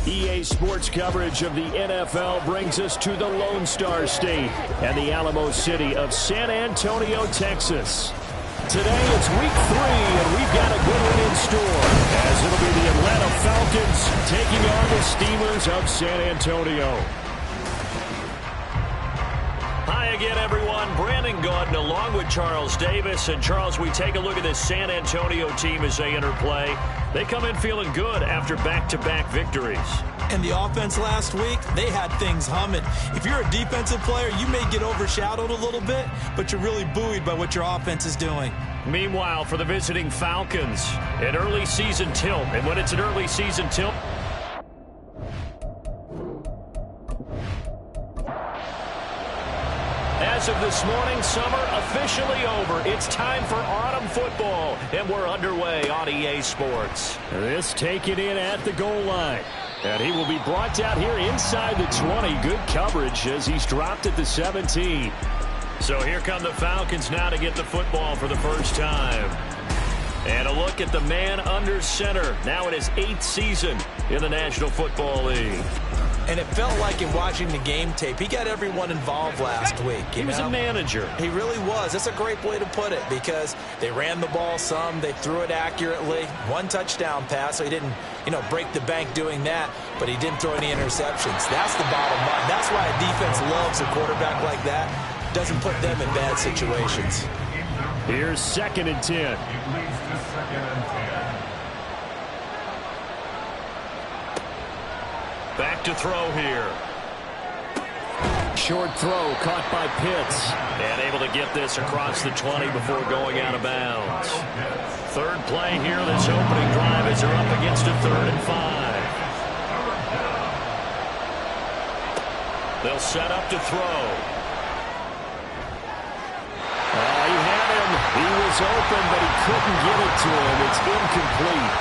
EA Sports coverage of the NFL brings us to the Lone Star State and the Alamo City of San Antonio, Texas. Today it's week 3, and we've got a good one in store, as it'll be the Atlanta Falcons taking on the Steelers of San Antonio. Hi again, everyone. Brandon Gaudin along with Charles Davis. And Charles, we take a look at this San Antonio team as they enter play. They come in feeling good after back-to-back victories. And the offense last week, they had things humming. If you're a defensive player, you may get overshadowed a little bit, but you're really buoyed by what your offense is doing. Meanwhile, for the visiting Falcons, an early season tilt. And when it's an early season tilt, as of this morning, summer officially over. It's time for autumn football, and we're underway on EA Sports. This taken in at the goal line. And he will be brought down here inside the 20. Good coverage as he's dropped at the 17. So here come the Falcons now to get the football for the first time. And a look at the man under center, now in his 8th season in the National Football League. And it felt like in watching the game tape, he got everyone involved last week. He was a manager. He really was. That's a great way to put it, because they ran the ball some, they threw it accurately. 1 touchdown pass, so he didn't, break the bank doing that, but he didn't throw any interceptions. That's the bottom line. That's why a defense loves a quarterback like that. Doesn't put them in bad situations. Here's 2nd and 10. Back to throw here. Short throw caught by Pitts. And able to get this across the 20 before going out of bounds. 3rd play here, this opening drive as they're up against a 3rd and 5. They'll set up to throw. He had him. He was open, but he couldn't get it to him. It's incomplete.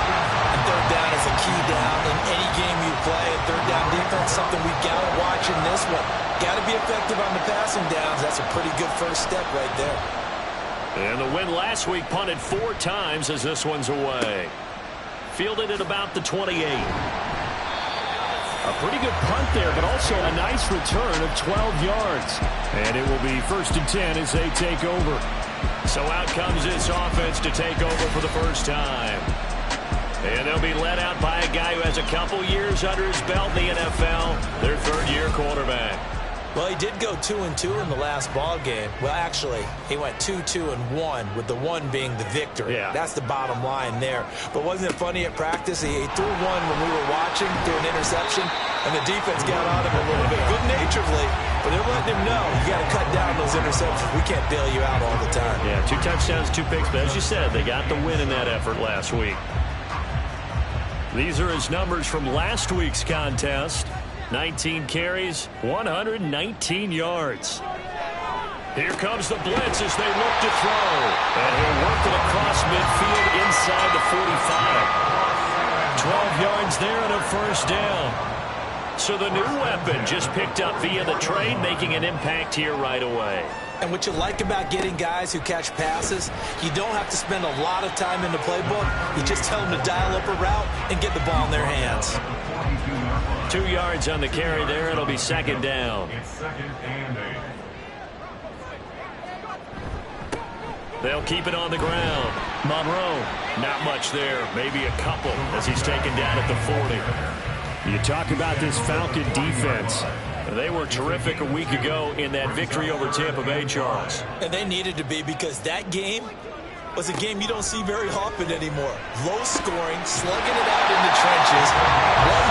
And 3rd down is a key down in any game you play. And 3rd down defense, something we got to watch in this one. Got to be effective on the passing downs. That's a pretty good first step right there. And the win last week punted 4 times as this one's away. Fielded at about the 28. A pretty good punt there, but also a nice return of 12 yards. And it will be 1st and 10 as they take over. So out comes this offense to take over for the first time. And they'll be led out by a guy who has a couple years under his belt in the NFL, their 3rd-year quarterback. Well, he did go 2-2 in the last ball game. Well, actually, he went 2-2-1, with the 1 being the victory. Yeah. That's the bottom line there. But wasn't it funny at practice? He threw 1 when we were watching, threw an interception, and the defense got on him a little bit, good-naturedly. But they're letting him know, you got to cut down those interceptions. We can't bail you out all the time. Yeah, 2 touchdowns, 2 picks. But as you said, they got the win in that effort last week. These are his numbers from last week's contest. 19 carries, 119 yards. Here comes the blitz as they look to throw. And he'll work it across midfield inside the 45. 12 yards there and a 1st down. So the new weapon just picked up via the trade, making an impact here right away. And what you like about getting guys who catch passes, you don't have to spend a lot of time in the playbook. You just tell them to dial up a route and get the ball in their hands. 2 yards on the carry there. It'll be 2nd down. They'll keep it on the ground. Monroe, not much there. Maybe a couple as he's taken down at the 40. You talk about this Falcon defense. They were terrific a week ago in that victory over Tampa Bay, Charles. And they needed to be, because that game was a game you don't see very often anymore. Low scoring, slugging it out in the trenches. 1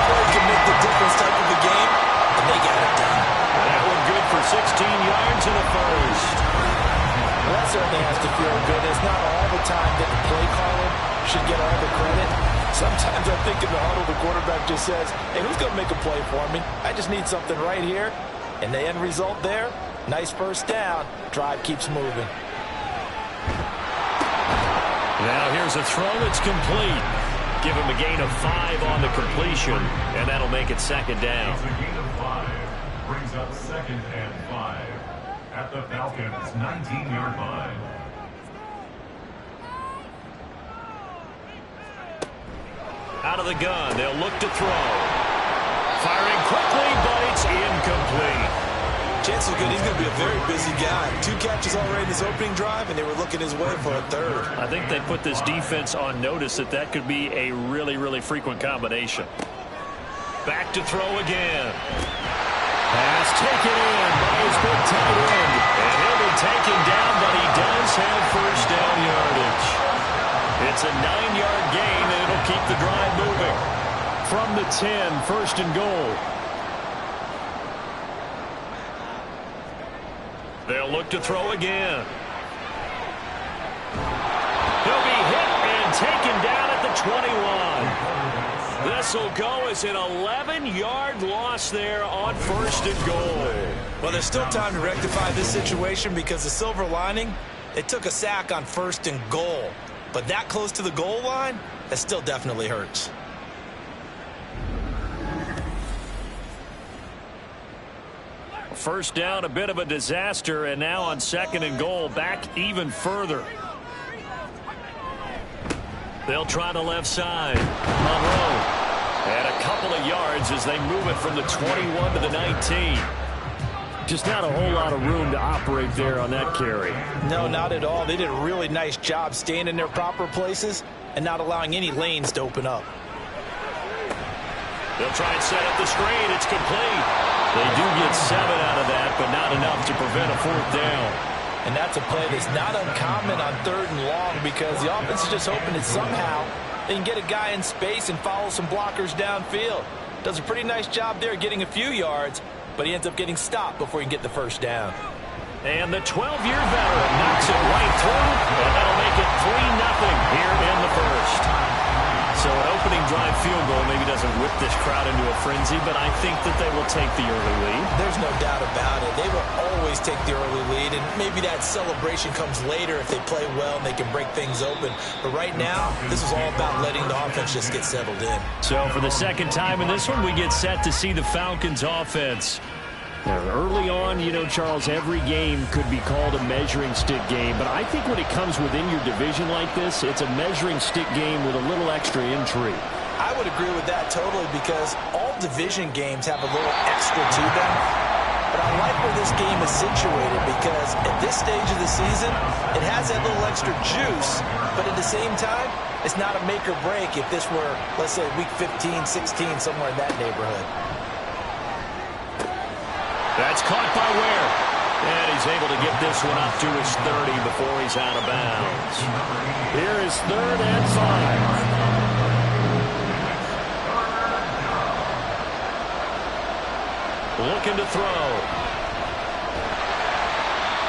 play can make the difference type of a game, and they got it done. That one good for 16 yards and a 1st. Well, that certainly has to feel good. It's not all the time that the play caller should get all the credit. Sometimes I think in the huddle, the quarterback just says, hey, who's going to make a play for me? I just need something right here. And the end result there, nice 1st down. Drive keeps moving. Now here's a throw that's complete. Give him a gain of 5 on the completion, and that'll make it 2nd down. It's a gain of 5. Brings up 2nd and 5 at the Falcons' 19-yard line. Out of the gun, they'll look to throw. Firing quickly, but it's incomplete. Chances are good he's going to be a very busy guy. 2 catches already in his opening drive, and they were looking his way for a third. I think they put this defense on notice that could be a really, really frequent combination. Back to throw again. Pass taken in by his big tight end. And he'll be taken down, but he does have first down yardage. It's a 9-yard gain, and it'll keep the drive moving. From the 10, first and goal. They'll look to throw again. He'll be hit and taken down at the 21. This will go as an 11-yard loss there on first and goal. Well, there's still time to rectify this situation because the silver lining, they took a sack on first and goal. But that close to the goal line, that still definitely hurts. First down, a bit of a disaster, and now on second and goal, back even further. They'll try the left side. Monroe. And a couple of yards as they move it from the 21 to the 19. Just not a whole lot of room to operate there on that carry. No, not at all. They did a really nice job staying in their proper places and not allowing any lanes to open up. They'll try and set up the screen. It's complete. They do get 7 out of that, but not enough to prevent a fourth down. And that's a play that's not uncommon on third and long because the offense is just hoping that somehow they can get a guy in space and follow some blockers downfield. Does a pretty nice job there getting a few yards, but he ends up getting stopped before he can get the first down. And the 12-year veteran knocks it right through, and that'll make it 3-0 here in the first. So an opening drive field goal maybe doesn't whip this crowd into a frenzy, but I think that they will take the early lead. There's no doubt about it. They will always take the early lead, and maybe that celebration comes later if they play well and they can break things open. But right now, this is all about letting the offense just get settled in. So for the second time in this one, we get set to see the Falcons offense. Now, early on, you know, Charles, every game could be called a measuring stick game. But I think when it comes within your division like this, it's a measuring stick game with a little extra intrigue. I would agree with that totally because all division games have a little extra to them. But I like where this game is situated because at this stage of the season, it has that little extra juice. But at the same time, it's not a make or break if this were, let's say, week 15, 16, somewhere in that neighborhood. That's caught by Ware. And he's able to get this one up to his 30 before he's out of bounds. Here is 3rd and 5. Looking to throw.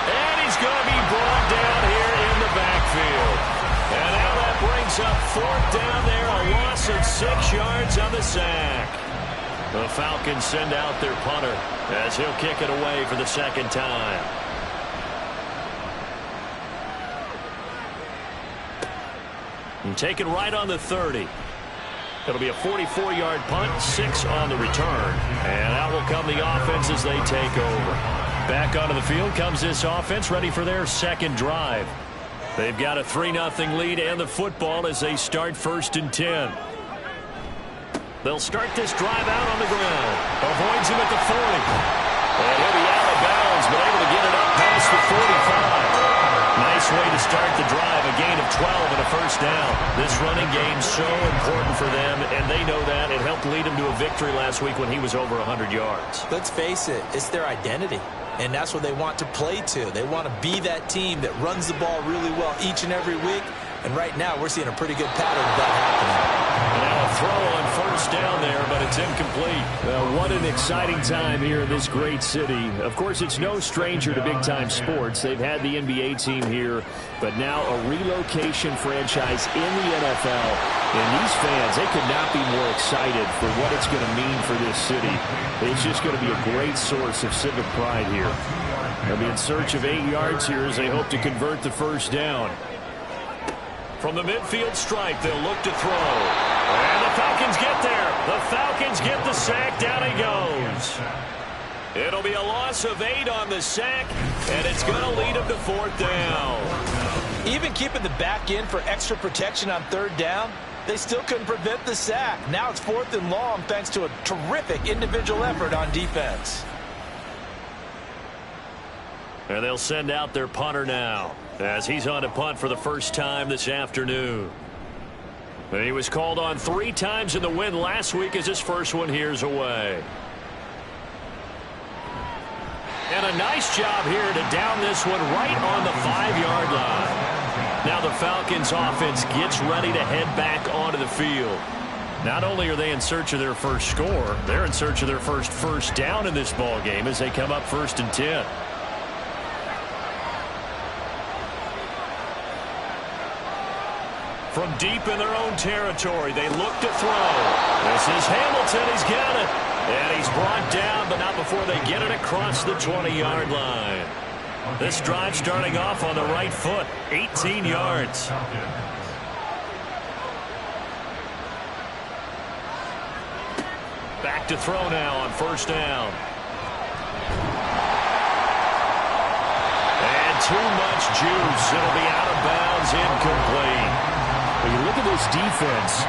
And he's going to be brought down here in the backfield. And now that brings up 4th down there, a loss of 6 yards on the sack. The Falcons send out their punter as he'll kick it away for the second time. And take it right on the 30. It'll be a 44-yard punt, 6 on the return. And out will come the offense as they take over. Back onto the field comes this offense, ready for their second drive. They've got a 3-0 lead and the football as they start 1st and 10. They'll start this drive out on the ground. Avoids him at the 40. And he'll be out of bounds, but able to get it up past the 45. Nice way to start the drive. A gain of 12 and a first down. This running game's so important for them, and they know that. It helped lead them to a victory last week when he was over 100 yards. Let's face it, it's their identity. And that's what they want to play to. They want to be that team that runs the ball really well each and every week. And right now, we're seeing a pretty good pattern of that happening. Now a throw on first down there, but it's incomplete. Well, what an exciting time here in this great city. Of course, it's no stranger to big-time sports. They've had the NBA team here, but now a relocation franchise in the NFL. And these fans, they could not be more excited for what it's going to mean for this city. It's just going to be a great source of civic pride here. They'll be in search of 8 yards here as they hope to convert the first down. From the midfield stripe, they'll look to throw. And the Falcons get there. The Falcons get the sack. Down he goes. It'll be a loss of 8 on the sack, and it's going to lead them to 4th down. Even keeping the back end for extra protection on 3rd down, They still couldn't prevent the sack. Now it's 4th and long thanks to a terrific individual effort on defense. And they'll send out their punter now as he's on to punt for the first time this afternoon. And he was called on 3 times in the win last week as his first one here's away. And a nice job here to down this one right on the 5-yard line. Now the Falcons offense gets ready to head back onto the field. Not only are they in search of their first score, they're in search of their first down in this ball game as they come up 1st and 10. From deep in their own territory, they look to throw. This is Hamilton. He's got it. And he's brought down, but not before they get it across the 20-yard line. This drive starting off on the right foot, 18 yards. Back to throw now on 1st down. And too much juice. It'll be out of bounds, incomplete. When you look at this defense,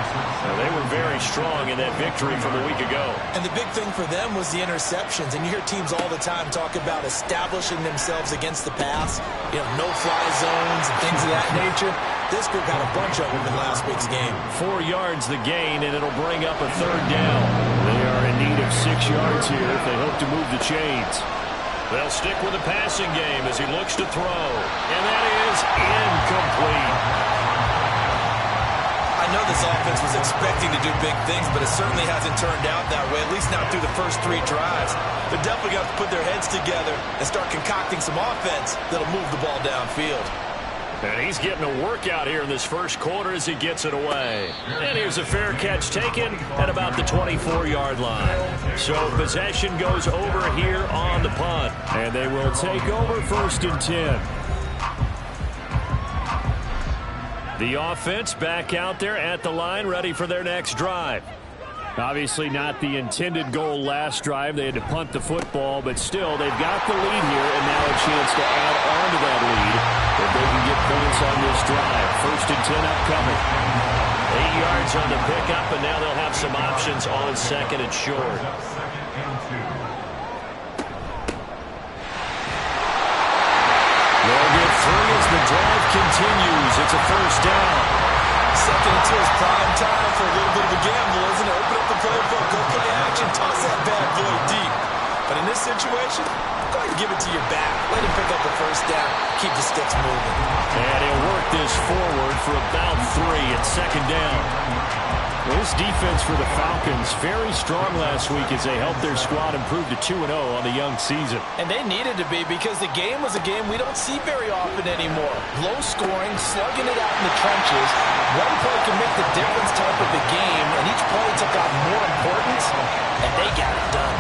they were very strong in that victory from a week ago. And the big thing for them was the interceptions. And you hear teams all the time talk about establishing themselves against the pass, no-fly zones and things of that nature. This group had a bunch of them in last week's game. 4 yards the gain, and it'll bring up a 3rd down. They are in need of 6 yards here if they hope to move the chains. They'll stick with the passing game as he looks to throw. And that is incomplete. I know this offense was expecting to do big things, but it certainly hasn't turned out that way, at least not through the first 3 drives. They're definitely going to have to put their heads together and start concocting some offense that'll move the ball downfield. And he's getting a workout here in this first quarter as he gets it away. And here's a fair catch taken at about the 24-yard line. So possession goes over here on the punt. And they will take over 1st and 10. The offense back out there at the line, ready for their next drive. Obviously not the intended goal last drive. They had to punt the football, but still, they've got the lead here, and now a chance to add on to that lead if they can get points on this drive. 1st and 10 upcoming. 8 yards on the pickup, and now they'll have some options on 2nd and short. They'll get 3 as the drive continues. It's a 1st down. 2nd and 2 is prime time for a little bit of a gamble, isn't it? Open up the playbook, go play action, toss that bad boy deep. But in this situation, go ahead and give it to your back. Let him pick up the 1st down. Keep the sticks moving. And he'll work this forward for about 3 at 2nd down. This defense for the Falcons, very strong last week as they helped their squad improve to 2-0 on the young season. And they needed to be because the game was a game we don't see very often anymore. Low scoring, slugging it out in the trenches. One play can make the difference type of the game, and each play took on more importance, and they got it done.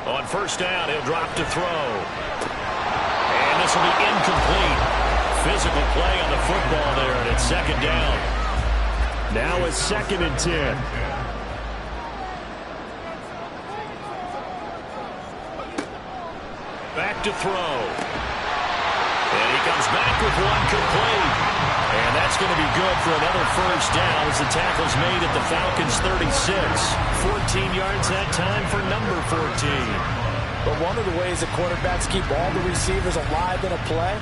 On 1st down, he'll drop to throw. And this will be incomplete. Physical play on the football there, and it's 2nd down. Now it's 2nd and 10. Back to throw. And he comes back with one complete. And that's going to be good for another 1st down as the tackle's made at the Falcons 36. 14 yards that time for number 14. But one of the ways that quarterbacks keep all the receivers alive in a play,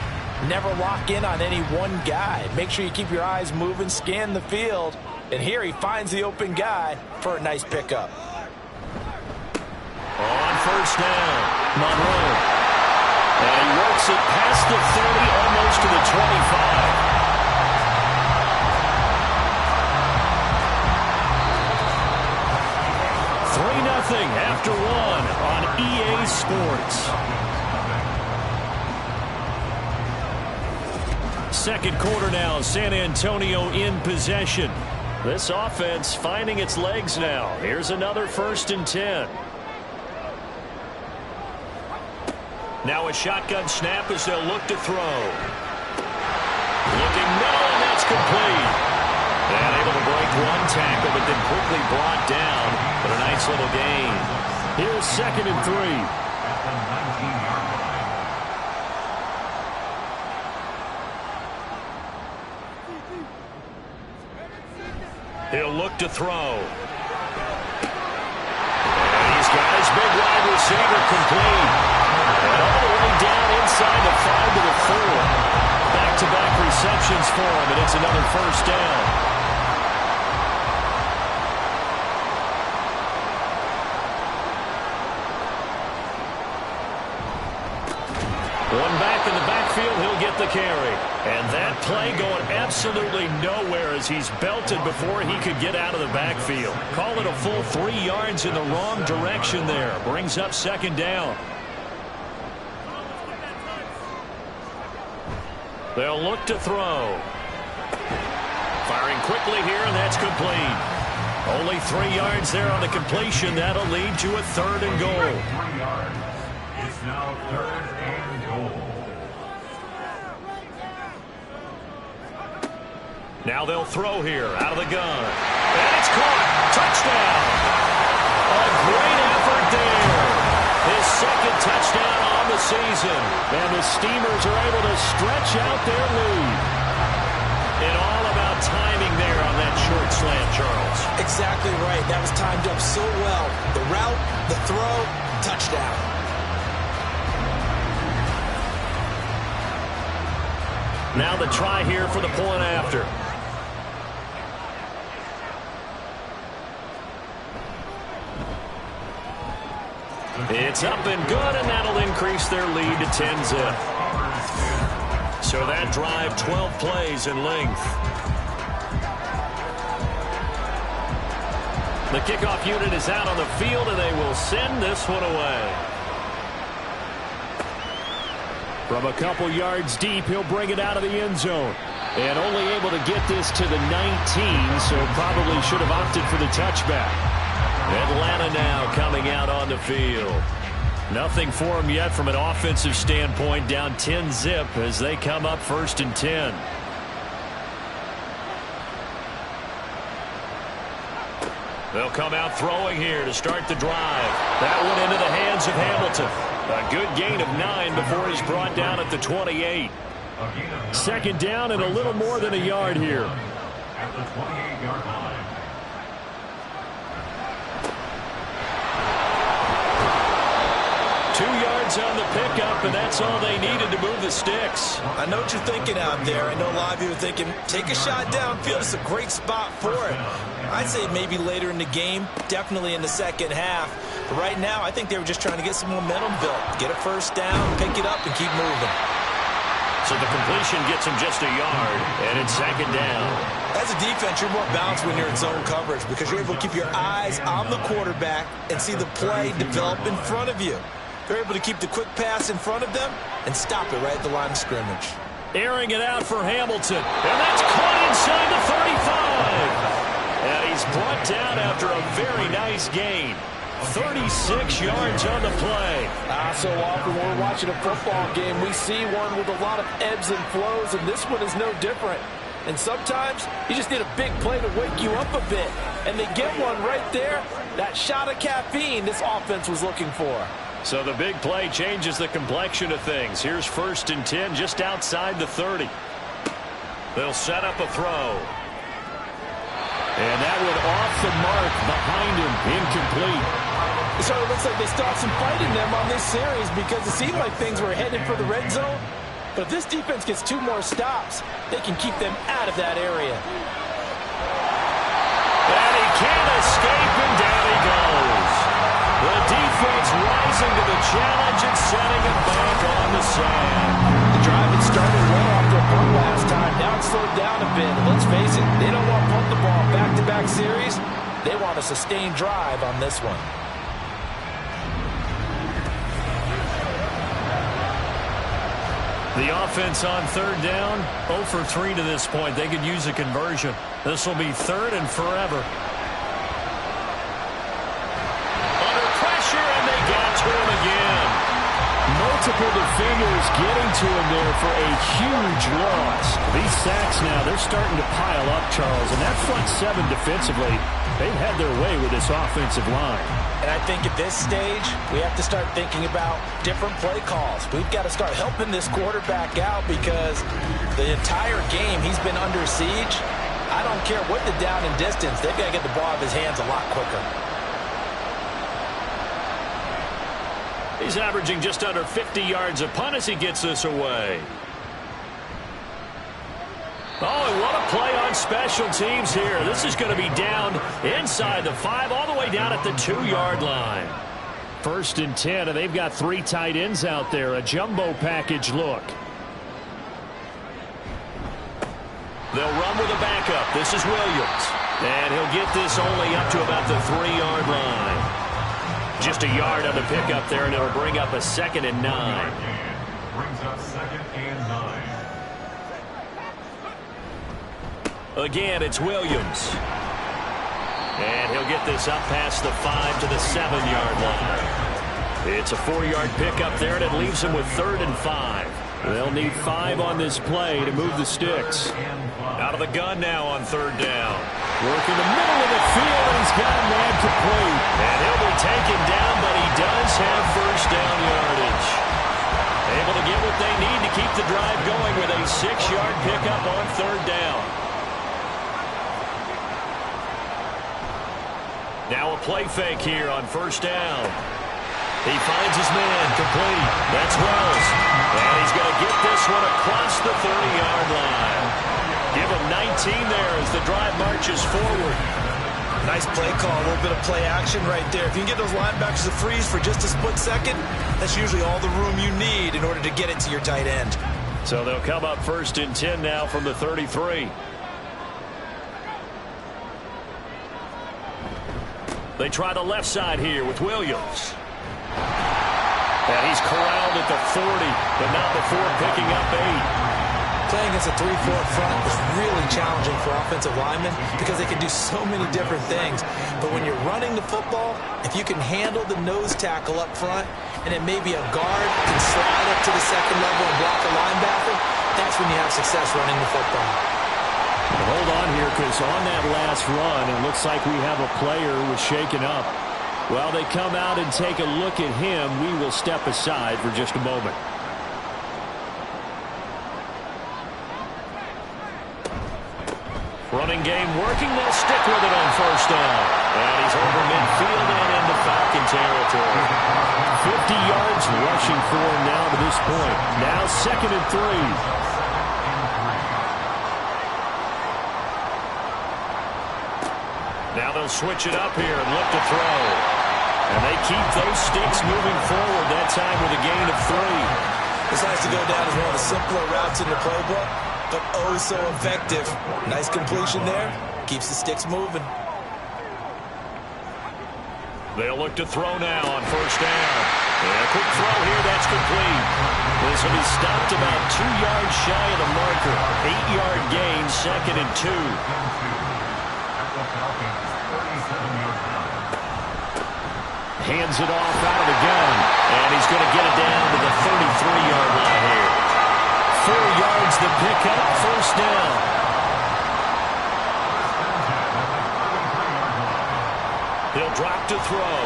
never lock in on any one guy. Make sure you keep your eyes moving, scan the field. And here he finds the open guy for a nice pickup. On 1st down, Monroe. And he works it past the 30, almost to the 25. Nothing after 1 on EA Sports. 2nd quarter now, San Antonio in possession. This offense finding its legs now. Here's another 1st and 10. Now a shotgun snap as they'll look to throw. Looking middle, and that's complete. And able to break one tackle, but then quickly brought down. But a nice little gain. Here's 2nd and 3. He'll look to throw. And he's got his big wide receiver complete. And all the way down inside the 5 to the 4. Back-to-back receptions for him, and it's another first down. One back in the backfield, he'll get the carry. And that play going absolutely nowhere as he's belted before he could get out of the backfield. Call it a full 3 yards in the wrong direction there. Brings up second down. They'll look to throw. Firing quickly here, and that's complete. Only 3 yards there on the completion. That'll lead to a 3rd and goal. 3 yards. It's now 3rd and goal. Now they'll throw here out of the gun. And it's caught. Touchdown. A great effort there. His 2nd touchdown on the season. And the Steamers are able to stretch out their lead. And all about timing there on that short slant, Charles. Exactly right. That was timed up so well. The route, the throw, touchdown. Now the try here for the point after. It's up and good, and that'll increase their lead to 10-zip. So that drive, 12 plays in length. The kickoff unit is out on the field, and they will send this one away. From a couple yards deep, he'll bring it out of the end zone. And only able to get this to the 19, so probably should have opted for the touchback. Atlanta now coming out on the field. Nothing for them yet from an offensive standpoint, down 10-zip as they come up 1st and 10. They'll come out throwing here to start the drive. That one into the hands of Hamilton. A good gain of 9 before he's brought down at the 28. 2nd down and a little more than a yard here. At the 28-yard line. On the pickup, and that's all they needed to move the sticks. I know what you're thinking out there. I know a lot of you are thinking, take a shot downfield. It's a great spot for it. I'd say maybe later in the game, definitely in the 2nd half. But right now, I think they were just trying to get some momentum built. Get a first down, pick it up, and keep moving. So the completion gets them just a yard, and it's 2nd down. As a defense, you're more balanced when you're in zone coverage because you're able to keep your eyes on the quarterback and see the play develop in front of you. They're able to keep the quick pass in front of them and stop it right at the line of scrimmage. Airing it out for Hamilton. And that's caught inside the 35. And he's brought down after a very nice gain. 36 yards on the play. So often when we're watching a football game, we see one with a lot of ebbs and flows, and this one is no different. And sometimes you just need a big play to wake you up a bit. And they get one right there. That shot of caffeine this offense was looking for. So the big play changes the complexion of things. Here's 1st and 10 just outside the 30. They'll set up a throw. And that one off the mark behind him, incomplete. It sort of looks like they still have some fight in them on this series because it seemed like things were headed for the red zone. But if this defense gets 2 more stops, they can keep them out of that area. And he can't escape, and down he goes. The defense rising to the challenge and setting it back on the sand. The drive had started well after a punt last time. Now it's slowed down a bit. Let's face it, they don't want to punt the ball back-to-back series. They want a sustained drive on this one. The offense on 3rd down, 0 for 3 to this point. They could use a conversion. This will be 3rd and forever. Under pressure, and they got to him again. Multiple defenders getting to him there for a huge loss. These sacks now, they're starting to pile up, Charles. And that front 7 defensively, they've had their way with this offensive line. And I think at this stage, we have to start thinking about different play calls. We've got to start helping this quarterback out because the entire game he's been under siege. I don't care what the down and distance. They've got to get the ball out of his hands a lot quicker. He's averaging just under 50 yards a punt as he gets this away. Oh, and what a play on special teams here. This is going to be down inside the 5, all the way down at the 2-yard line. 1st and 10, and they've got 3 tight ends out there. A jumbo package look. They'll run with a backup. This is Williams. And he'll get this only up to about the 3-yard line. Just a yard on the pickup there, and it'll bring up a 2nd and 9. Brings up 2nd and 9. Again, it's Williams. And he'll get this up past the 5 to the 7-yard line. It's a 4-yard pickup there, and it leaves him with 3rd and 5. They'll need 5 on this play to move the sticks. Out of the gun now on 3rd down. Working the middle of the field, and he's got a man complete. And he'll be taken down, but he does have 1st down yardage. Able to get what they need to keep the drive going with a 6-yard pickup on 3rd down. Now a play fake here on 1st down. He finds his man complete. That's Wells. And he's going to get this one across the 30-yard line. Give him 19 there as the drive marches forward. Nice play call, a little bit of play action right there. If you can get those linebackers to freeze for just a split second, that's usually all the room you need in order to get it to your tight end. So they'll come up 1st and 10 now from the 33. They try the left side here with Williams. And he's corralled at the 40, but not before picking up 8. Playing against a 3-4 front is really challenging for offensive linemen because they can do so many different things. But when you're running the football, if you can handle the nose tackle up front, and then maybe a guard can slide up to the 2nd level and block a linebacker, that's when you have success running the football. But hold on here, because on that last run, it looks like we have a player who was shaken up. While they come out and take a look at him, we will step aside for just a moment. Running game working. They'll stick with it on 1st down. And he's over midfield and into Falcon territory. 50 yards rushing for him now to this point. Now 2nd and 3. Now they'll switch it up here and look to throw. And they keep those sticks moving forward, that time with a gain of 3. It's nice to go down as one of the simpler routes in the playbook, but oh so effective. Nice completion there. Keeps the sticks moving. They'll look to throw now on 1st down. And a quick throw here, that's complete. This will be stopped about 2 yards shy of the marker. 8-yard gain, 2nd and 2. Hands it off out of the gun. And he's going to get it down to the 33-yard line here. 4 yards the pickup, 1st down. He'll drop to throw.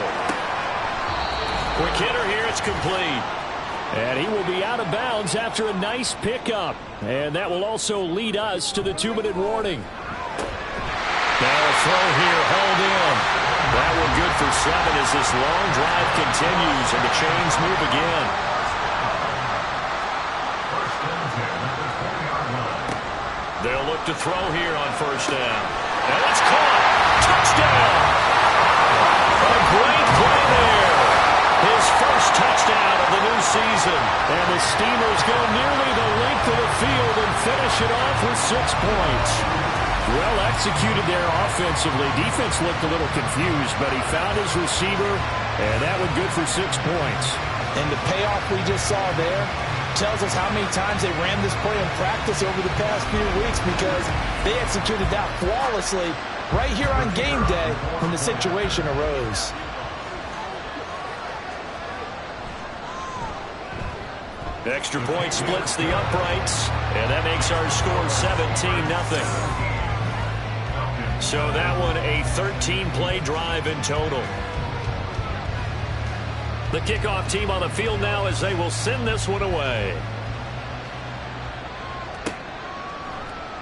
Quick hitter here, it's complete. And he will be out of bounds after a nice pickup. And that will also lead us to the 2-minute warning. Now a throw here, hauled in. That one good for 7 as this long drive continues and the chains move again. They'll look to throw here on 1st down. And it's caught. Touchdown. A great play there. His first touchdown of the new season. And the Steelers go nearly the length of the field and finish it off with 6 points. Well executed there offensively. Defense looked a little confused, but he found his receiver, and that one good for 6 points. And the payoff we just saw there tells us how many times they ran this play in practice over the past few weeks, because they executed that flawlessly right here on game day when the situation arose. Extra point splits the uprights, and that makes our score 17-0. So that one a 13-play drive in total. The kickoff team on the field now as they will send this one away.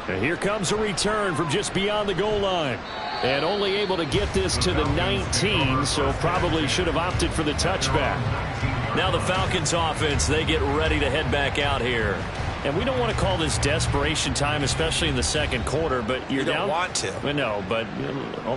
And here comes a return from just beyond the goal line. And only able to get this to the 19, so probably should have opted for the touchback. Now the Falcons offense, they get ready to head back out here. And we don't want to call this desperation time, especially in the second quarter, but you're down. You don't want to. No, but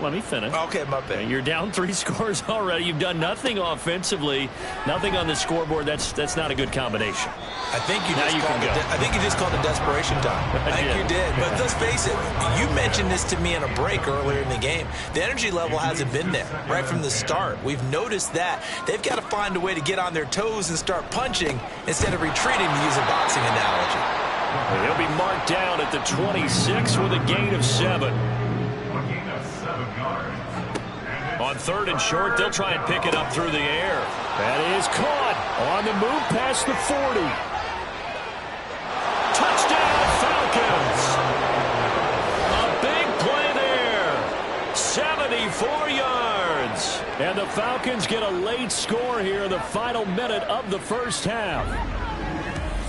let me finish. Okay, my bad. You're down 3 scores already. You've done nothing offensively, nothing on the scoreboard. That's not a good combination. I think you just called it desperation time. I think you did. But let's face it, you mentioned this to me in a break earlier in the game. The energy level hasn't been there right from the start. We've noticed that. They've got to find a way to get on their toes and start punching instead of retreating, to use a boxing analogy. He'll be marked down at the 26 with a gain of 7. A gain of 7 yards. On 3rd and short, they'll try and pick it up through the air. That is caught on the move past the 40. Touchdown, Falcons. A big play there. 74 yards. And the Falcons get a late score here in the final minute of the first half.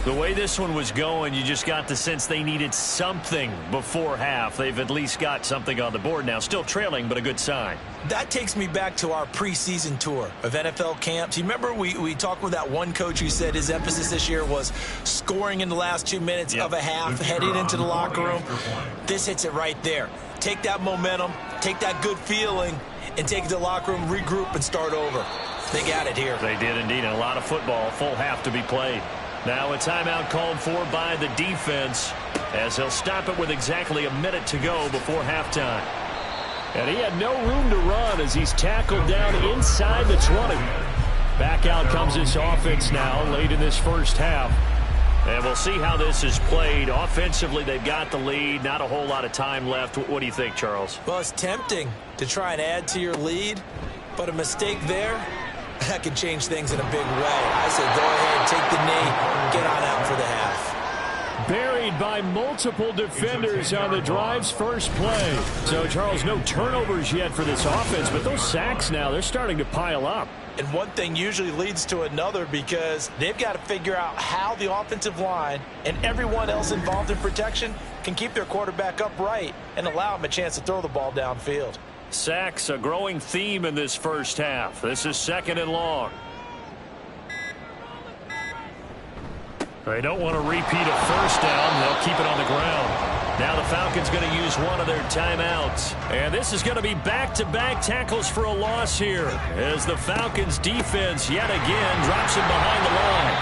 The way this one was going, you just got the sense they needed something before half. They've at least got something on the board now. Still trailing, but a good sign. That takes me back to our preseason tour of NFL camps. You remember we talked with that one coach who said his emphasis this year was scoring in the last 2 minutes of a half, heading into the locker room. This hits it right there. Take that momentum, take that good feeling, and take it to the locker room, regroup, and start over. They got it here. They did indeed, and a lot of football, full half to be played. Now a timeout called for by the defense as he'll stop it with exactly a minute to go before halftime. And he had no room to run as he's tackled down inside the 20. Back out comes this offense now late in this first half. And we'll see how this is played. Offensively, they've got the lead. Not a whole lot of time left. What do you think, Charles? Well, it's tempting to try and add to your lead, but a mistake there, that could change things in a big way. I say go ahead, take the knee, get on out for the half. Buried by multiple defenders on the drive's first play. So, Charles, no turnovers yet for this offense, but those sacks now, they're starting to pile up. And one thing usually leads to another because they've got to figure out how the offensive line and everyone else involved in protection can keep their quarterback upright and allow him a chance to throw the ball downfield. Sacks, a growing theme in this first half. This is 2nd and long. They don't want to repeat a first down. They'll keep it on the ground. Now the Falcons going to use one of their timeouts. And this is going to be back-to-back tackles for a loss here as the Falcons defense yet again drops him behind the line.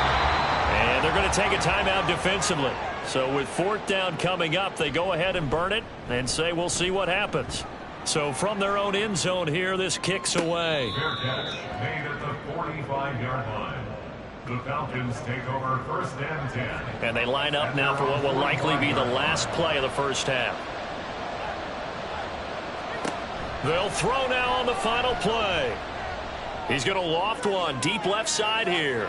And they're going to take a timeout defensively. So with 4th down coming up, they go ahead and burn it and say we'll see what happens. So from their own end zone here, this kicks away. Fair catch made at the 45-yard line. The Falcons take over 1st and 10. And they line up now for what will likely be the last play of the first half. They'll throw now on the final play. He's going to loft one deep left side here.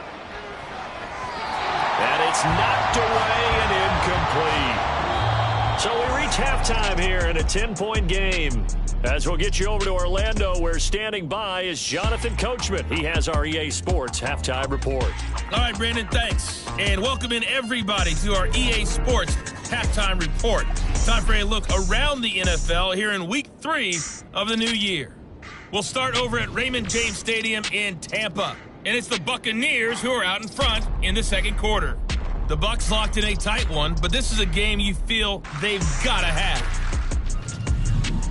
And it's knocked away and incomplete. So we reach halftime here in a 10-point game. As we'll get you over to Orlando, where standing by is Jonathan Coachman. He has our EA Sports halftime report. All right, Brandon, thanks. And welcome in everybody to our EA Sports halftime report. Time for a look around the NFL here in week 3 of the new year. We'll start over at Raymond James Stadium in Tampa. And it's the Buccaneers who are out in front in the second quarter. The Bucs locked in a tight one, but this is a game you feel they've got to have.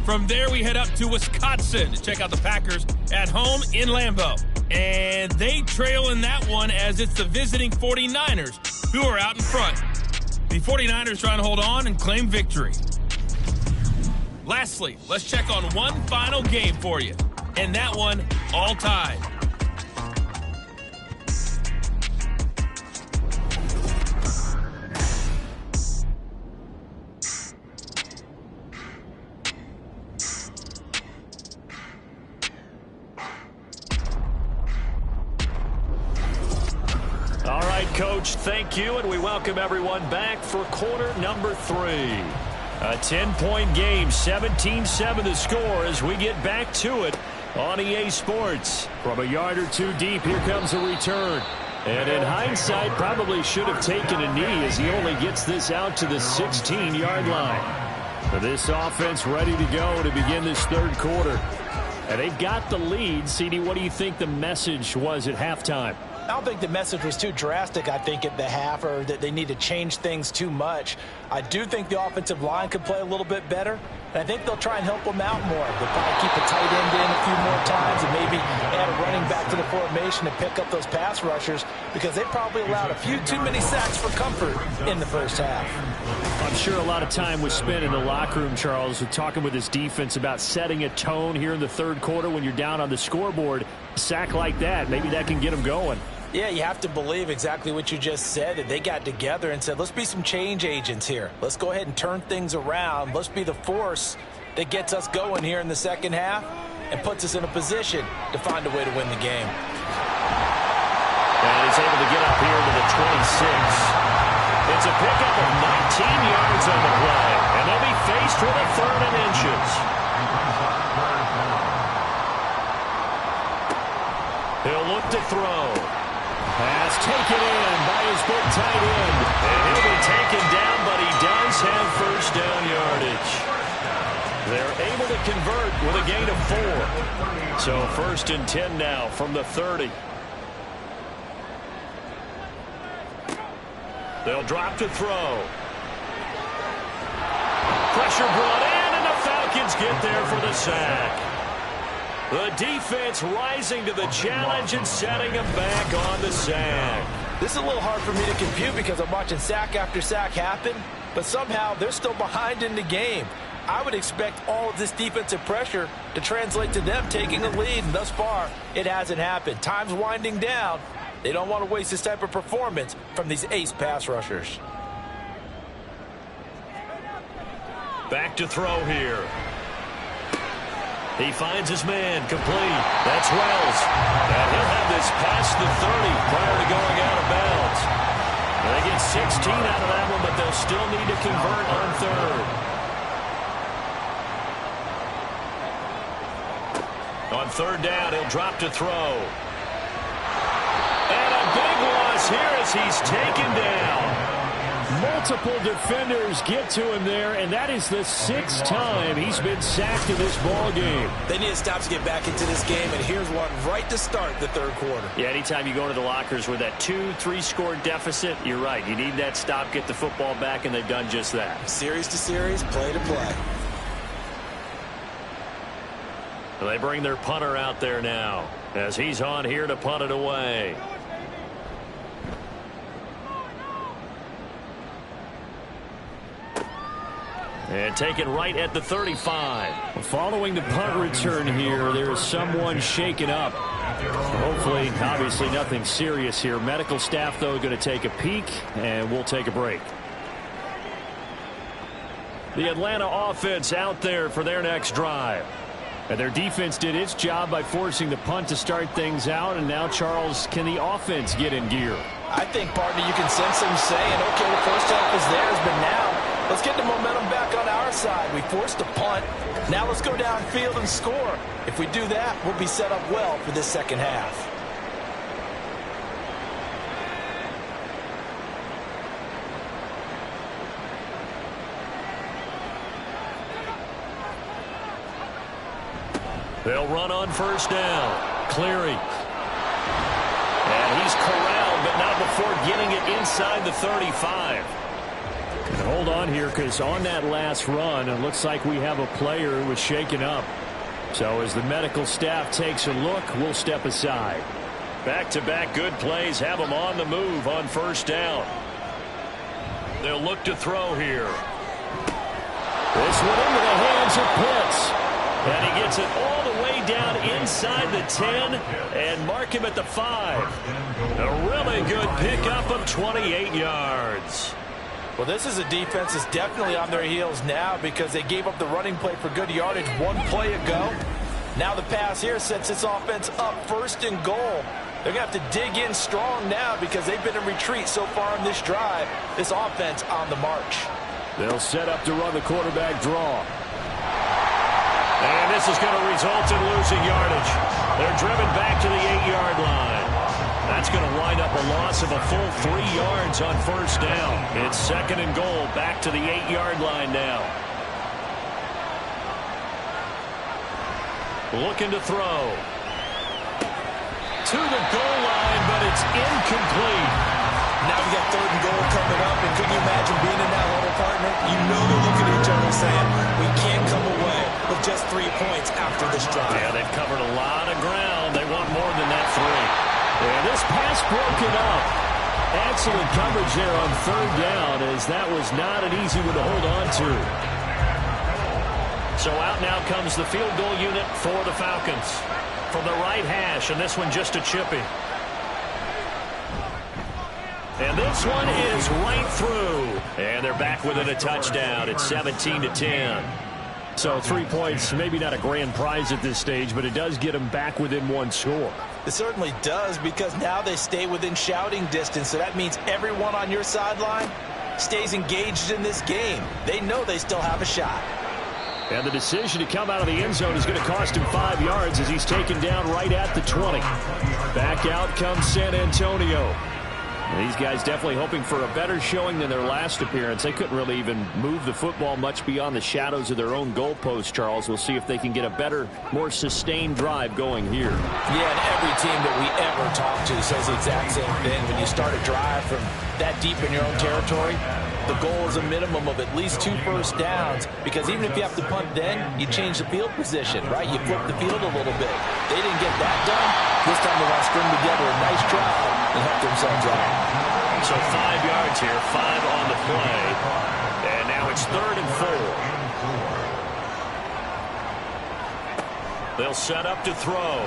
From there, we head up to Wisconsin to check out the Packers at home in Lambeau. And they trail in that one as it's the visiting 49ers who are out in front. The 49ers trying to hold on and claim victory. Lastly, let's check on one final game for you. And that one, all tied. All right, Coach, thank you, and we welcome everyone back for quarter number 3. A 10-point game, 17-7 the score as we get back to it on EA Sports. From a yard or two deep, here comes a return. And in hindsight, probably should have taken a knee as he only gets this out to the 16-yard line. But this offense ready to go to begin this third quarter. And they've got the lead. CD, what do you think the message was at halftime? I don't think the message was too drastic, I think, at the half, or that they need to change things too much. I do think the offensive line could play a little bit better, and I think they'll try and help them out more. They'll probably keep a tight end in a few more times and maybe add a running back to the formation to pick up those pass rushers, because they probably allowed a few too many sacks for comfort in the first half. I'm sure a lot of time was spent in the locker room, Charles, talking with his defense about setting a tone here in the third quarter when you're down on the scoreboard. A sack like that, maybe that can get them going. Yeah, you have to believe exactly what you just said, that they got together and said, let's be some change agents here. Let's go ahead and turn things around. Let's be the force that gets us going here in the second half and puts us in a position to find a way to win the game. And he's able to get up here to the 26. It's a pickup of 19 yards on the play, and they'll be faced with a 3rd and inches. He'll look to throw. Pass taken in by his big tight end. And he'll be taken down, but he does have first down yardage. They're able to convert with a gain of 4. So 1st and 10 now from the 30. They'll drop to throw. Pressure brought in, and the Falcons get there for the sack. The defense rising to the challenge and setting them back on the sack. This is a little hard for me to compute because I'm watching sack after sack happen, but somehow they're still behind in the game. I would expect all of this defensive pressure to translate to them taking a lead, and thus far, it hasn't happened. Time's winding down. They don't want to waste this type of performance from these ace pass rushers. Back to throw here. He finds his man, complete. That's Wells. And he'll have this past the 30 prior to going out of bounds. They get 16 out of that one, but they'll still need to convert on 3rd. On 3rd down, he'll drop to throw. And a big loss here as he's taken down. Multiple defenders get to him there, and that is the 6th time he's been sacked in this ball game. They need to stop to get back into this game, and here's one right to start the third quarter. Yeah, anytime you go into the lockers with that 2-3 score deficit, you're right. You need that stop, get the football back, and they've done just that. Series to series, play to play. They bring their punter out there now as he's on here to punt it away. And taken right at the 35. Following the punt return here, there is someone shaken up. Hopefully, obviously nothing serious here. Medical staff, though, going to take a peek, and we'll take a break. The Atlanta offense out there for their next drive. And their defense did its job by forcing the punt to start things out. And now, Charles, can the offense get in gear? I think, partner, you can sense them saying, okay, the first half is theirs, but now let's get the momentum back on our side. We forced a punt. Now let's go downfield and score. If we do that, we'll be set up well for this second half. They'll run on 1st down. Cleary. And he's corralled, but not before getting it inside the 35. And hold on here, because on that last run, it looks like we have a player who was shaken up. So as the medical staff takes a look, we'll step aside. Back-to-back good plays have them on the move on 1st down. They'll look to throw here. This one into the hands of Pitts. And he gets it all the way down inside the 10 and mark him at the 5. A really good pickup of 28 yards. Well, this is a defense that's definitely on their heels now because they gave up the running play for good yardage one play ago. Now the pass here sets this offense up 1st and goal. They're going to have to dig in strong now because they've been in retreat so far in this drive. This offense on the march. They'll set up to run the quarterback draw. And this is going to result in losing yardage. They're driven back to the 8-yard line. That's going to wind up a loss of a full 3 yards on first down. It's 2nd and goal, back to the 8-yard line now. Looking to throw. To the goal line, but it's incomplete. Now we got 3rd and goal coming up, and can you imagine being in that huddle, partner? You know they're looking at each other saying, we can't come away with just 3 points after this drive. Yeah, they've covered a lot of ground. They want more than that 3. And this pass broken up. Excellent coverage there on 3rd down, as that was not an easy one to hold on to. So out now comes the field goal unit for the Falcons. From the right hash, and this one just a chippy. And this one is right through. And they're back within a touchdown. It's 17-10. So 3 points, maybe not a grand prize at this stage, but it does get them back within 1 score. It certainly does, because now they stay within shouting distance. So that means everyone on your sideline stays engaged in this game. They know they still have a shot. And the decision to come out of the end zone is going to cost him 5 yards as he's taken down right at the 20. Back out comes San Antonio. These guys definitely hoping for a better showing than their last appearance. They couldn't really even move the football much beyond the shadows of their own goalpost, Charles. We'll see if they can get a better, more sustained drive going here. Yeah, and every team that we ever talk to says the exact same thing. When you start a drive from that deep in your own territory, the goal is a minimum of at least 2 first downs, because even if you have to punt then, you change the field position, right? You flip the field a little bit. They didn't get that done. This time they want to string together a nice drive and help themselves out. So 5 yards here, 5 on the play. And now it's 3rd and 4. They'll set up to throw.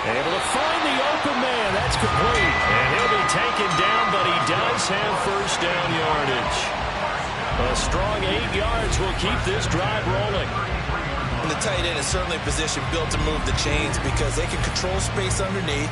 Able to find the open man. That's complete. And he'll be taken down, but he does have first down yardage. A strong 8 yards will keep this drive rolling. And the tight end is certainly a position built to move the chains, because they can control space underneath.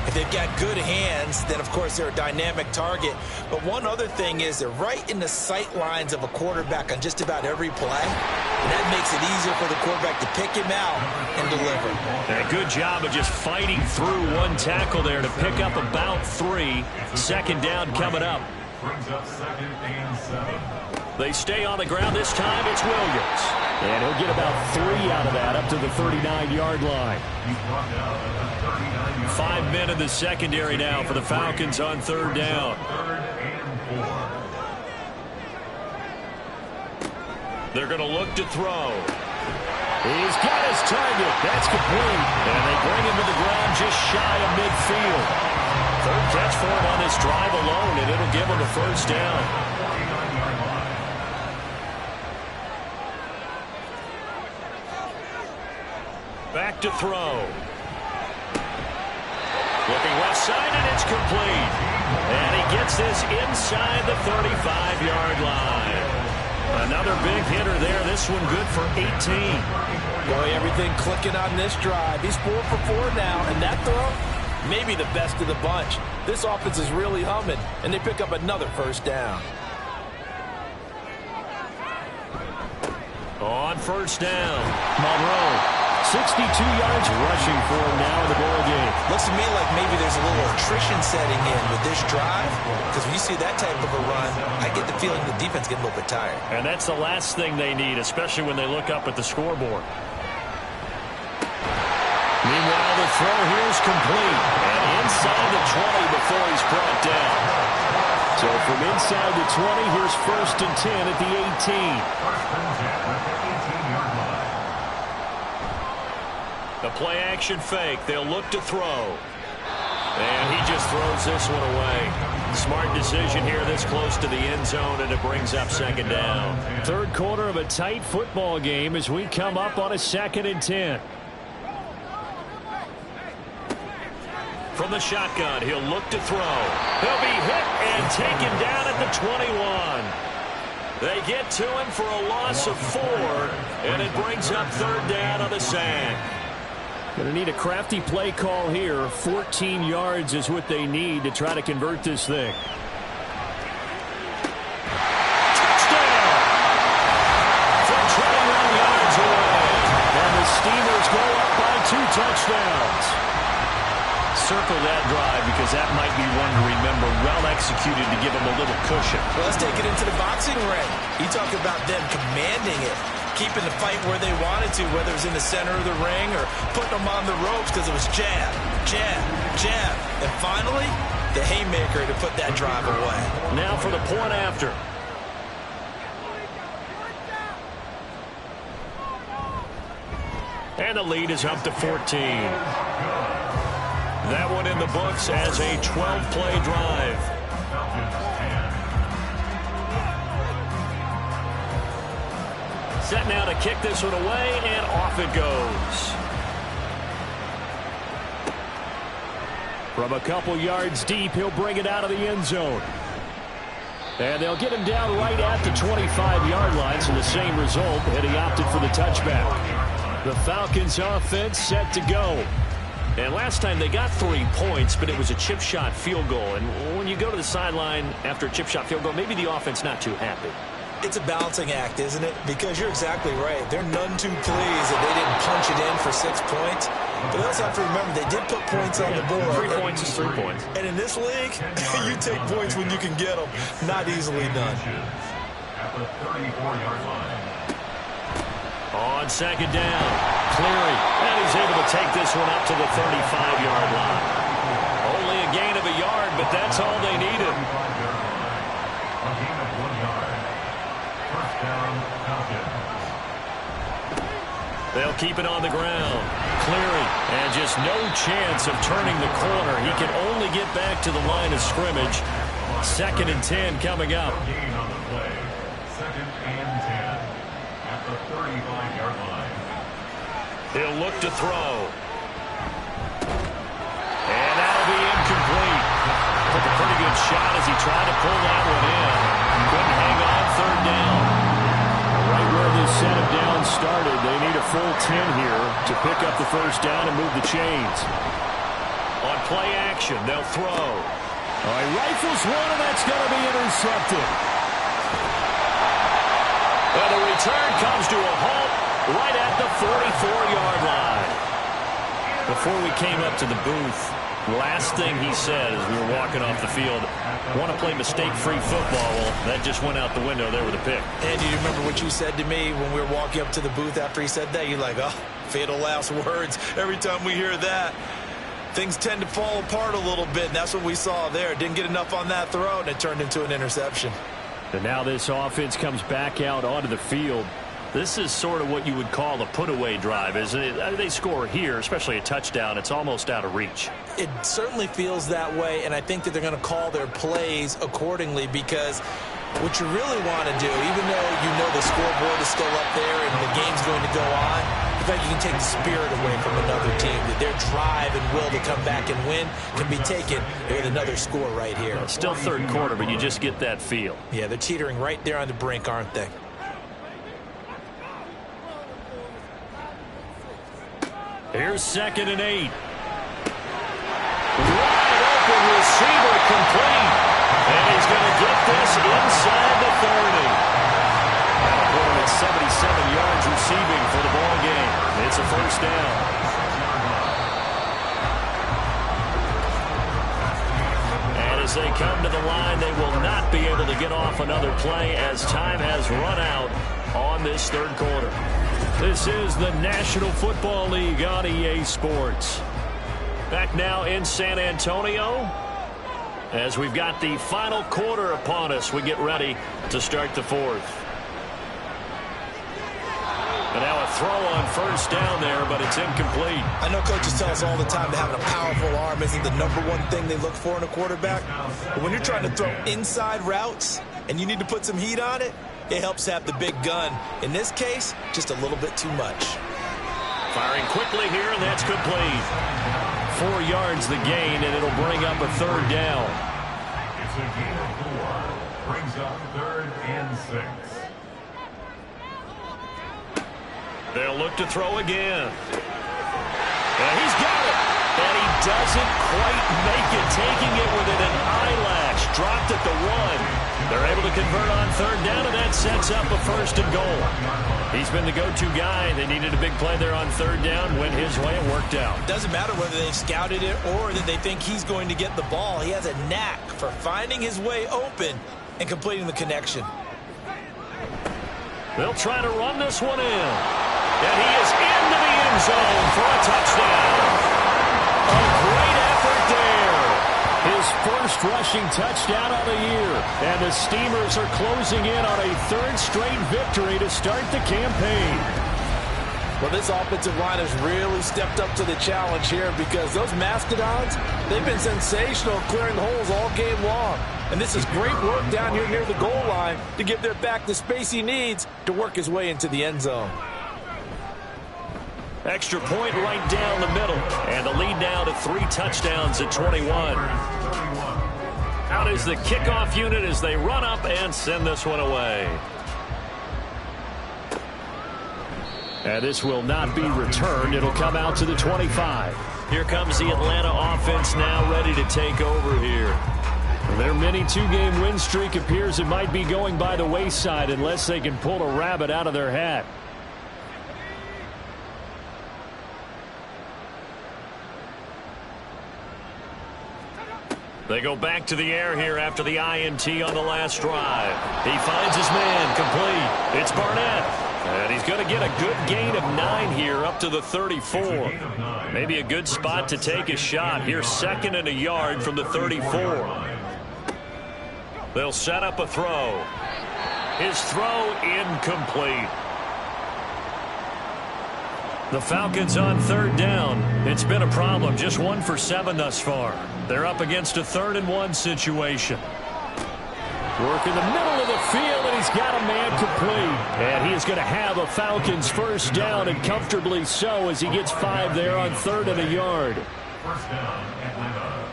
If they've got good hands, then, of course, they're a dynamic target. But one other thing is they're right in the sight lines of a quarterback on just about every play. And that makes it easier for the quarterback to pick him out and deliver. A good job of just fighting through one tackle there to pick up about 3. 2nd down coming up. Brings up 2nd and 7. They stay on the ground. This time it's Williams. And he'll get about 3 out of that up to the 39-yard line. He's brought down at the 39-yard 5 men in the secondary now for the Falcons on 3rd down. 3rd and 4. They're going to look to throw. He's got his target. That's complete. And they bring him to the ground just shy of midfield. 3rd catch for him on this drive alone, and it'll give him a first down. Back to throw. Looking left side, and it's complete. And he gets this inside the 35-yard line. Another big hitter there. This one good for 18. Boy, everything clicking on this drive. He's 4 for 4 now, and that throw, maybe the best of the bunch. This offense is really humming, and they pick up another first down. On first down, Monroe, 62 yards rushing for him now in the ball game. Looks to me like maybe there's a little attrition setting in with this drive, because when you see that type of a run, I get the feeling the defense getting a little bit tired. And that's the last thing they need, especially when they look up at the scoreboard. Meanwhile, the throw here is complete. And inside the 20 before he's brought down. So from inside the 20, here's 1st and 10 at the 18. 1st and 10 at the 18-yard line. The play-action fake. They'll look to throw. And he just throws this one away. Smart decision here this close to the end zone, and it brings up 2nd down. 3rd quarter of a tight football game as we come up on a 2nd and 10. From the shotgun, he'll look to throw. He'll be hit and taken down at the 21. They get to him for a loss of 4, and it brings up 3rd down on the sack. Going to need a crafty play call here. 14 yards is what they need to try to convert this thing. Touchdown! From 21 yards away. And the Steelers go up by 2 touchdowns. circle that drive because that might be one to remember. Well executed to give them a little cushion. Well, let's take it into the boxing ring. You talk about them commanding it, keeping the fight where they wanted to, whether it was in the center of the ring or putting them on the ropes because it was jab, jab, jab. And finally, the haymaker to put that drive away. Now for the point after. And the lead is up to 14. That one in the books as a 12-play drive. Set now to kick this one away, and off it goes. From a couple yards deep, he'll bring it out of the end zone. And they'll get him down right at the 25-yard line, so the same result, and he opted for the touchback. The Falcons offense set to go. And last time they got 3 points, but it was a chip shot field goal. And when you go to the sideline after a chip shot field goal, maybe the offense not too happy. It's a balancing act, isn't it? Because you're exactly right. They're none too pleased that they didn't punch it in for 6 points. But they also have to remember they did put points on the board. 3 points is 3 points. And in this league, you take points when you can get them. Not easily done. At the 34-yard line. On second down, Cleary, and he's able to take this one up to the 35-yard line. Only a gain of a yard, but that's all they needed. A gain of 1 yard. First down, Falcons. They'll keep it on the ground. Cleary, and just no chance of turning the corner. He can only get back to the line of scrimmage. 2nd and 10 coming up. Gain on the play. 2nd and 10. At the 35-yard line. He'll look to throw. And that'll be incomplete. Took a pretty good shot as he tried to pull that one in. Couldn't hang on 3rd down. Right where this set of downs started, they need a full 10 here to pick up the 1st down and move the chains. On play action, they'll throw. All right, rifles one, and that's going to be intercepted. And the return comes to a halt right at the 44-yard line. Before we came up to the booth, last thing he said as we were walking off the field, want to play mistake-free football. Well, that just went out the window there with a pick. And do you remember what you said to me when we were walking up to the booth after he said that? You're like, oh, fatal last words. Every time we hear that, things tend to fall apart a little bit, and that's what we saw there. Didn't get enough on that throw, and it turned into an interception. And now this offense comes back out onto the field. This is sort of what you would call a put-away drive, isn't it? They score here, especially a touchdown. It's almost out of reach. It certainly feels that way, and I think that they're going to call their plays accordingly because what you really want to do, even though you know the scoreboard is still up there and the game's going to go on, in fact, you can take the spirit away from another team, that their drive and will to come back and win can be taken with another score right here. Well, still 3rd quarter, but you just get that feel. Yeah, they're teetering right there on the brink, aren't they? Here's 2nd and 8. Wide open receiver complete. And he's going to get this inside the 30. That'll put him at 77 yards receiving for the ball game. It's a 1st down. And as they come to the line, they will not be able to get off another play as time has run out on this 3rd quarter. This is the National Football League on EA Sports. Back now in San Antonio as we've got the final quarter upon us. We get ready to start the 4th. And now a throw on 1st down there, but it's incomplete. I know coaches tell us all the time that having a powerful arm isn't the #1 thing they look for in a quarterback. But when you're trying to throw inside routes and you need to put some heat on it, it helps have the big gun. In this case, just a little bit too much. Firing quickly here, and that's complete. 4 yards the gain, and it'll bring up a 3rd down. It's a gain of 4. Brings up 3rd and 6. They'll look to throw again. And he's got it. And he doesn't quite make it, taking it within an eyelash. Dropped at the 1. They're able to convert on third down, and that sets up a 1st and goal. He's been the go-to guy. They needed a big play there on third down. Went his way. It worked out. Doesn't matter whether they've scouted it or that they think he's going to get the ball. He has a knack for finding his way open and completing the connection. They'll try to run this one in. And he is into the end zone for a touchdown. A great effort there. His first rushing touchdown of the year. And the Steamers are closing in on a 3rd straight victory to start the campaign. Well, this offensive line has really stepped up to the challenge here because those Mastodons, they've been sensational clearing holes all game long. And this is great work down here near the goal line to give their back the space he needs to work his way into the end zone. Extra point right down the middle. And the lead now to 3 touchdowns at 21. Out is the kickoff unit as they run up and send this one away. And this will not be returned. It'll come out to the 25. Here comes the Atlanta offense now ready to take over here. Their mini 2-game win streak appears it might be going by the wayside unless they can pull a rabbit out of their hat. They go back to the air here after the INT on the last drive. He finds his man complete. It's Barnett. And he's going to get a good gain of 9 here up to the 34. Maybe a good spot to take a shot. Here's 2nd and a yard from the 34. They'll set up a throw. His throw incomplete. The Falcons on 3rd down. It's been a problem. Just 1 for 7 thus far. They're up against a 3rd and 1 situation. Work in the middle of the field, and he's got a man complete. And he is going to have a Falcons 1st down, and comfortably so as he gets 5 there on 3rd and a yard. 1st down, Atlanta.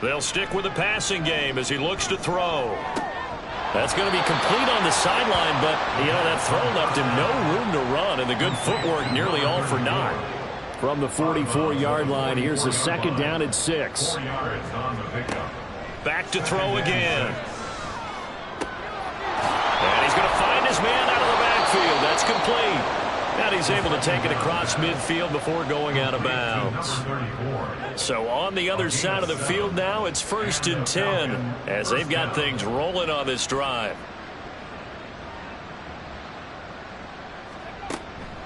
They'll stick with the passing game as he looks to throw. That's going to be complete on the sideline, but, you know, that throw left him no room to run, and the good footwork nearly all for naught. From the 44-yard line, here's a 2nd down and 6. 4 yards on the pickup. Back to throw again. And he's going to find his man out of the backfield. That's complete. And he's able to take it across midfield before going out of bounds. So on the other side of the field now, it's 1st and 10 as they've got things rolling on this drive.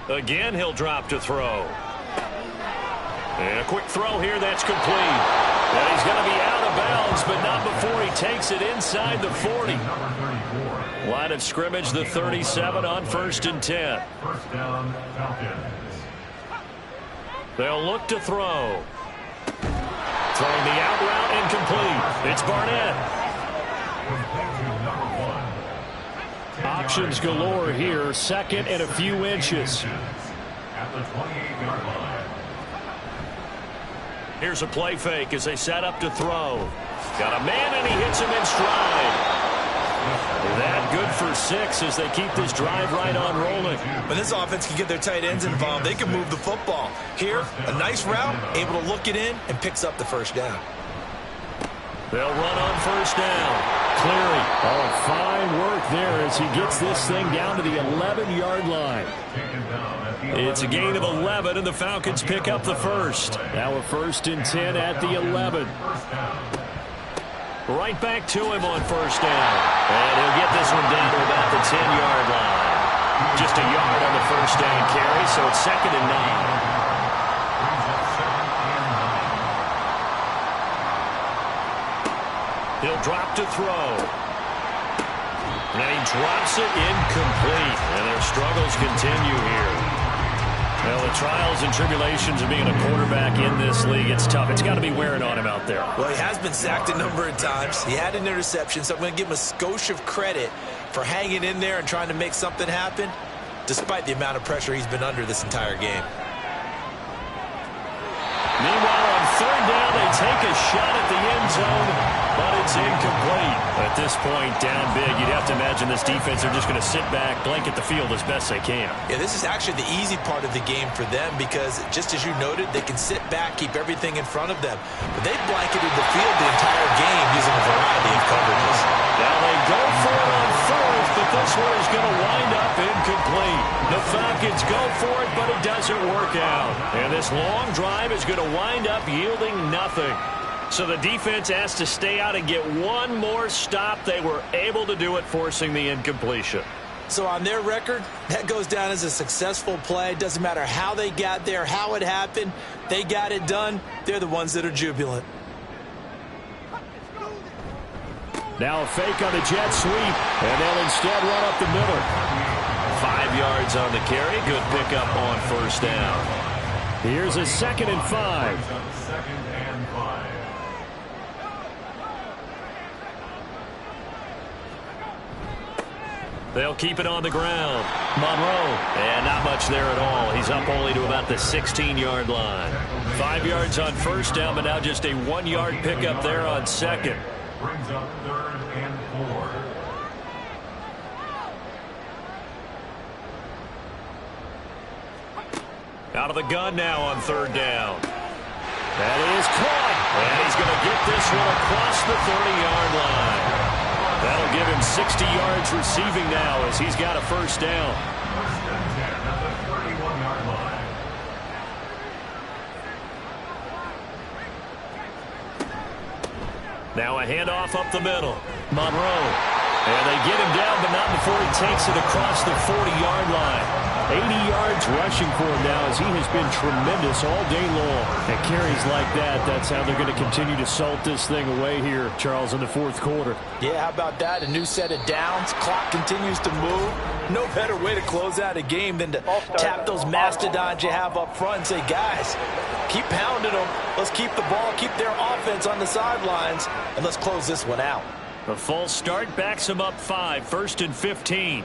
Again, he'll drop to throw. And a quick throw here, that's complete. And he's going to be out of bounds, but not before he takes it inside the 40. Line of scrimmage, the 37 on 1st and 10. 1st down, Falcons. They'll look to throw. Throwing the out route incomplete. It's Barnett. Options galore here. 2nd and a few inches. At the 28-yard line. Here's a play fake as they set up to throw. Got a man, and he hits him in stride. That good for 6 as they keep this drive right on rolling. When this offense can get their tight ends involved, they can move the football. Here, a nice route, able to look it in, and picks up the 1st down. They'll run on 1st down. Cleary. Oh, fine work there as he gets this thing down to the 11-yard line. It's a gain of 11, and the Falcons pick up the 1st. Now a 1st and 10 at the 11. Right back to him on 1st down. And he'll get this one down to about the 10-yard line. Just a yard on the 1st down carry, so it's 2nd and 9. He'll drop to throw. And he drops it incomplete. And their struggles continue here. Well, the trials and tribulations of being a quarterback in this league, it's tough. It's got to be wearing on him out there. Well, he has been sacked a number of times. He had an interception, so I'm going to give him a skosh of credit for hanging in there and trying to make something happen, despite the amount of pressure he's been under this entire game. Meanwhile, on 3rd down, they take a shot at the end zone, but it's incomplete. At this point, down big, you'd have to imagine this defense are just going to sit back, blanket the field as best they can. Yeah, this is actually the easy part of the game for them because, just as you noted, they can sit back, keep everything in front of them. But they've blanketed the field the entire game using a variety of coverages. Now they go for it on fourth, but this one is going to wind up incomplete. The Falcons go for it, but it doesn't work out. And this long drive is going to wind up yielding nothing. So the defense has to stay out and get one more stop. They were able to do it, forcing the incompletion. So on their record, that goes down as a successful play. Doesn't matter how they got there, how it happened. They got it done. They're the ones that are jubilant. Now a fake on the jet sweep, and they'll instead run up the middle. 5 yards on the carry. Good pickup on first down. Here's a 2nd and 5. Second and 5. They'll keep it on the ground. Monroe, and not much there at all. He's up only to about the 16-yard line. 5 yards on first down, but now just a 1-yard pickup there on second. Brings up 3rd and 4. Out of the gun now on 3rd down. That is caught. And he's going to get this one across the 30-yard line. That'll give him 60 yards receiving now as he's got a first down. First and 10 at the 31-yard line. Now a handoff up the middle. Monroe. And they get him down, but not before he takes it across the 40-yard line. 80 yards rushing for him now as he has been tremendous all day long. And carries like that, that's how they're going to continue to salt this thing away here, Charles, in the 4th quarter. Yeah, how about that? A new set of downs. Clock continues to move. No better way to close out a game than to tap those mastodons you have up front and say, guys, keep pounding them. Let's keep the ball, keep their offense on the sidelines, and let's close this one out. A false start backs him up 5, 1st and 15.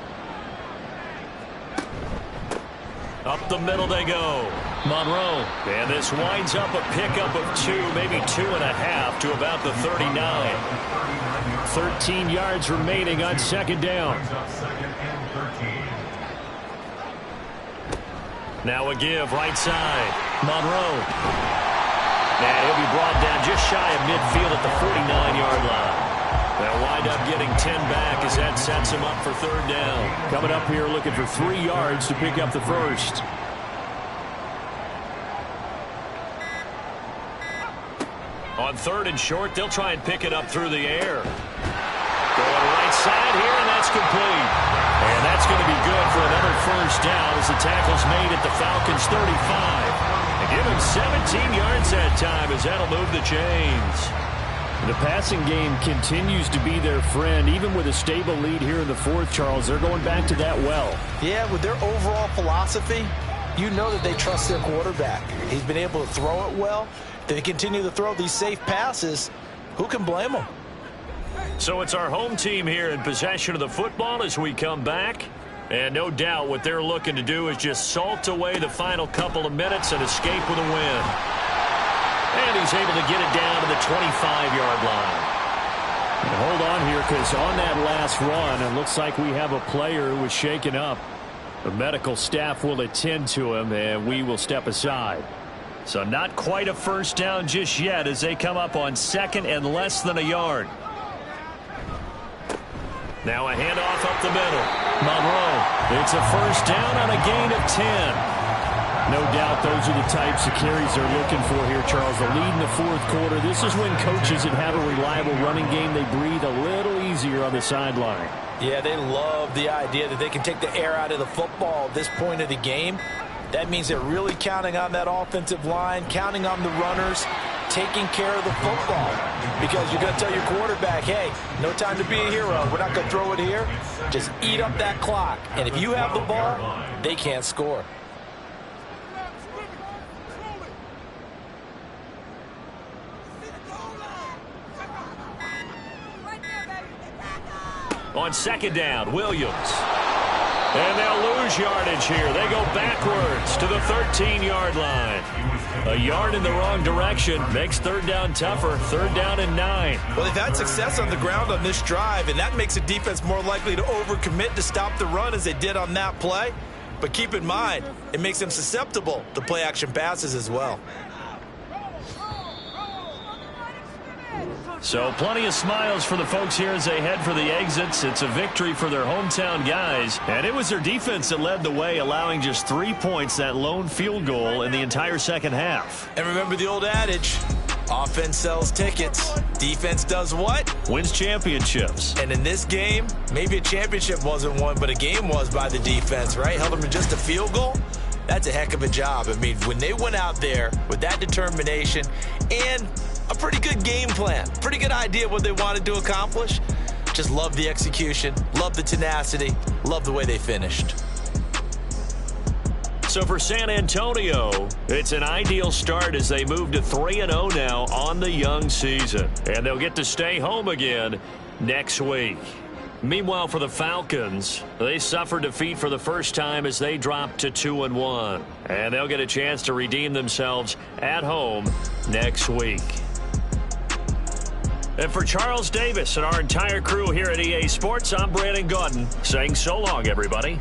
Up the middle they go. Monroe. And this winds up a pickup of 2, maybe 2.5 to about the 39. 13 yards remaining on 2nd down. Brings up 2nd and 13. Now a give right side. Monroe. And he'll be brought down just shy of midfield at the 49-yard line. They'll wind up getting 10 back as that sets him up for 3rd down. Coming up here looking for 3 yards to pick up the first. On 3rd and short, they'll try and pick it up through the air. Going right side here, and that's complete. And that's going to be good for another first down as the tackle's made at the Falcons' 35. And give him 17 yards that time as that'll move the chains. The passing game continues to be their friend. Even with a stable lead here in the 4th, Charles, they're going back to that well. Yeah, with their overall philosophy, you know that they trust their quarterback. He's been able to throw it well. They continue to throw these safe passes. Who can blame them? So it's our home team here in possession of the football as we come back. And no doubt what they're looking to do is just salt away the final couple of minutes and escape with a win. And he's able to get it down to the 25-yard line. And hold on here, because on that last run, it looks like we have a player who was shaken up. The medical staff will attend to him, and we will step aside. So not quite a first down just yet as they come up on 2nd and less than a yard. Now a handoff up the middle. Monroe. It's a first down on a gain of 10. No doubt those are the types of carries they're looking for here, Charles. The lead in the 4th quarter. This is when coaches that have a reliable running game, they breathe a little easier on the sideline. Yeah, they love the idea that they can take the air out of the football at this point of the game. That means they're really counting on that offensive line, counting on the runners, taking care of the football. Because you're going to tell your quarterback, hey, no time to be a hero. We're not going to throw it here. Just eat up that clock. And if you have the ball, they can't score. On 2nd down, Williams. And they'll lose yardage here. They go backwards to the 13-yard line. A yard in the wrong direction makes third down tougher. Third down and 9. Well, they've had success on the ground on this drive, and that makes a defense more likely to overcommit to stop the run as they did on that play. But keep in mind, it makes them susceptible to play-action passes as well. So plenty of smiles for the folks here as they head for the exits. It's a victory for their hometown guys. And it was their defense that led the way, allowing just 3 points, that lone field goal in the entire second half. And remember the old adage, offense sells tickets. Defense does what? Wins championships. And in this game, maybe a championship wasn't won, but a game was by the defense, right? Held them to just a field goal. That's a heck of a job. I mean, when they went out there with that determination and a pretty good game plan, pretty good idea what they wanted to accomplish, just love the execution, love the tenacity, love the way they finished. So for San Antonio, it's an ideal start as they move to 3-0 now on the young season. And they'll get to stay home again next week. Meanwhile, for the Falcons, they suffered defeat for the first time as they dropped to 2-1. And they'll get a chance to redeem themselves at home next week. And for Charles Davis and our entire crew here at EA Sports, I'm Brandon Gaudin saying so long, everybody.